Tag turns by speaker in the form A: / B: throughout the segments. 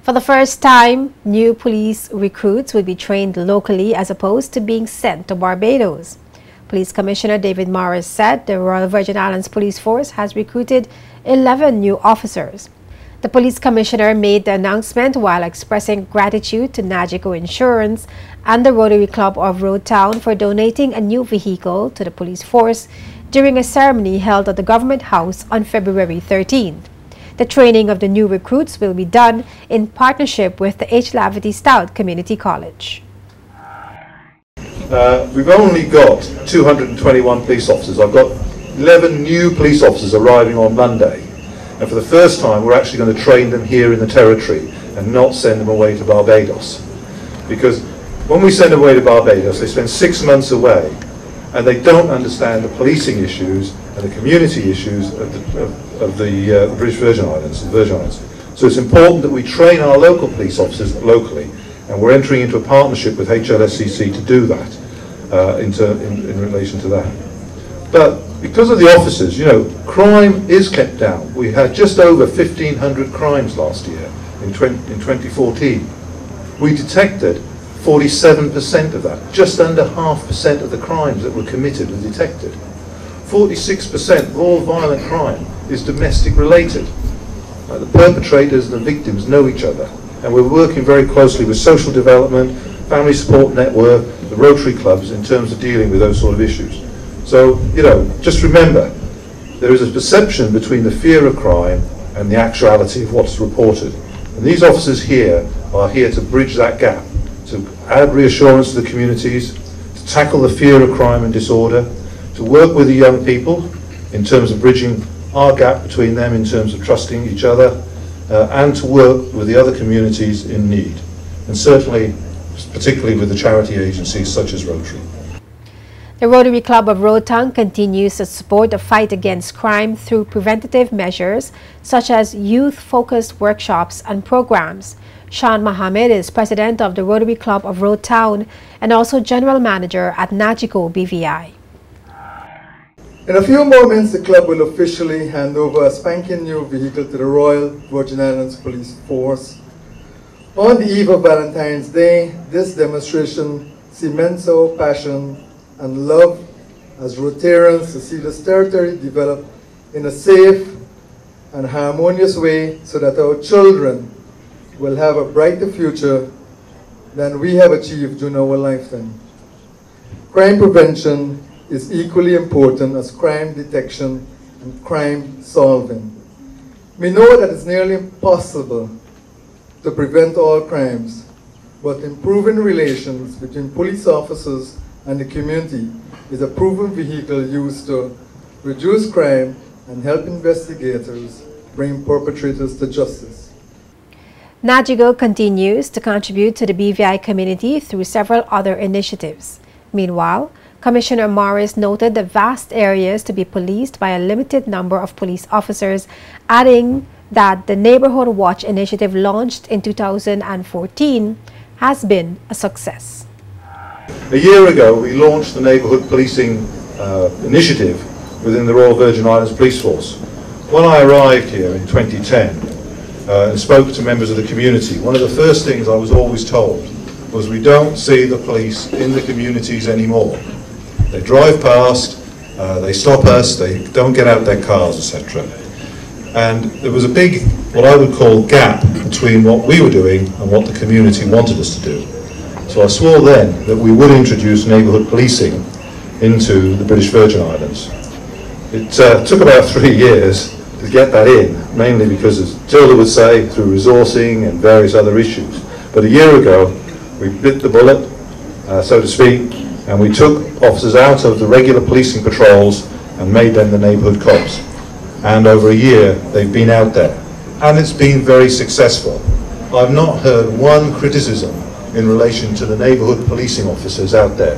A: For the first time, new police recruits will be trained locally as opposed to being sent to Barbados. Police Commissioner David Morris said the Royal Virgin Islands Police Force has recruited 11 new officers. The Police Commissioner made the announcement while expressing gratitude to Nagico Insurance and the Rotary Club of Road Town for donating a new vehicle to the police force during a ceremony held at the Government House on February 13th. The training of the new recruits will be done in partnership with the H. Laverty Stout Community College.
B: We've only got 221 police officers. I've got 11 new police officers arriving on Monday. And for the first time, we're actually going to train them here in the territory and not send them away to Barbados. Because when we send them away to Barbados, they spend 6 months away and they don't understand the policing issues and the community issues of the British Virgin Islands, So it's important that we train our local police officers locally, and we're entering into a partnership with HLSCC to do that in relation to that. But because of the officers, you know, crime is kept down. We had just over 1,500 crimes last year in 2014. We detected 47% of that. Just under 0.5% of the crimes that were committed were detected. 46% of all violent crime is domestic related. The perpetrators and the victims know each other, and we're working very closely with social development, family support network, the Rotary clubs in terms of dealing with those sort of issues. So, you know, just remember, there is a perception between the fear of crime and the actuality of what's reported. And these officers here are here to bridge that gap, to add reassurance to the communities, to tackle the fear of crime and disorder, to work with the young people in terms of bridging our gap between them in terms of trusting each other, and to work with the other communities in need, and certainly, particularly with the charity agencies such as Rotary.
A: The Rotary Club of Road Town continues to support the fight against crime through preventative measures such as youth-focused workshops and programs. Sean Mohammed is president of the Rotary Club of Road Town and also general manager at Nagico BVI.
C: In a few moments, the club will officially hand over a spanking new vehicle to the Royal Virgin Islands Police Force. On the eve of Valentine's Day, this demonstration cements our passion and love as Rotarians to see this territory develop in a safe and harmonious way so that our children will have a brighter future than we have achieved during our lifetime. Crime prevention is equally important as crime detection and crime solving. We know that it's nearly impossible to prevent all crimes, but improving relations between police officers and the community is a proven vehicle used to reduce crime and help investigators bring perpetrators to justice.
A: Nagico continues to contribute to the BVI community through several other initiatives. Meanwhile, Commissioner Morris noted the vast areas to be policed by a limited number of police officers, adding that the Neighborhood Watch initiative launched in 2014 has been a success.
B: A year ago, we launched the Neighbourhood Policing initiative within the Royal Virgin Islands Police Force. When I arrived here in 2010 and spoke to members of the community, one of the first things I was always told was we don't see the police in the communities anymore. They drive past, they stop us, they don't get out their cars, etc. And there was a big, what I would call, gap between what we were doing and what the community wanted us to do. So I swore then that we would introduce neighbourhood policing into the British Virgin Islands. It took about 3 years to get that in, mainly because, as Tilda would say, through resourcing and various other issues. But a year ago, we bit the bullet, so to speak, and we took officers out of the regular policing patrols and made them the neighbourhood cops. And over a year, they've been out there. And it's been very successful. I've not heard one criticism in relation to the neighbourhood policing officers out there.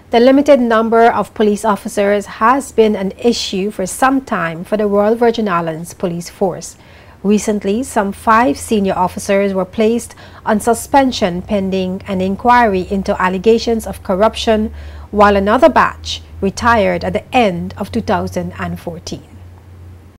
A: The limited number of police officers has been an issue for some time for the Royal Virgin Islands Police Force. Recently, some 5 senior officers were placed on suspension pending an inquiry into allegations of corruption, while another batch retired at the end of 2014.